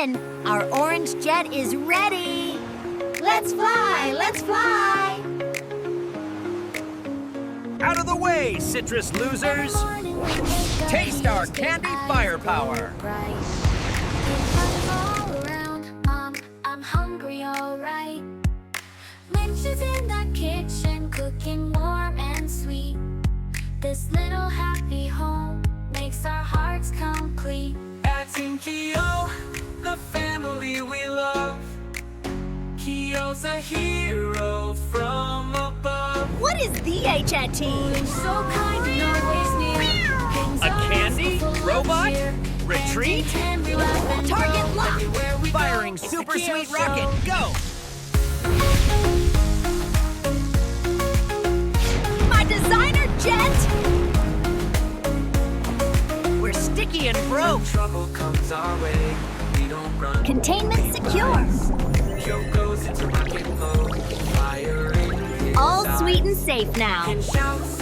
in. Our orange jet is ready. Let's fly! Let's fly! Out of the way, citrus losers! Taste our candy firepower! I'm hungry, alright. Mitch is in the kitchen, cooking warm and sweet. This little happy home makes our hearts complete. At Team Keo, the family we love. Keo's a hero from above. What is the H at team? So kind and always near. A candy robot? Retreat? Target locked. Firing super sweet rocket, go! My designer jet! We're sticky and broke. Trouble comes our way. We don't run. Containment secure. Keo goes into rocket mode. Firing his All eyes. sweet and safe now. And shouts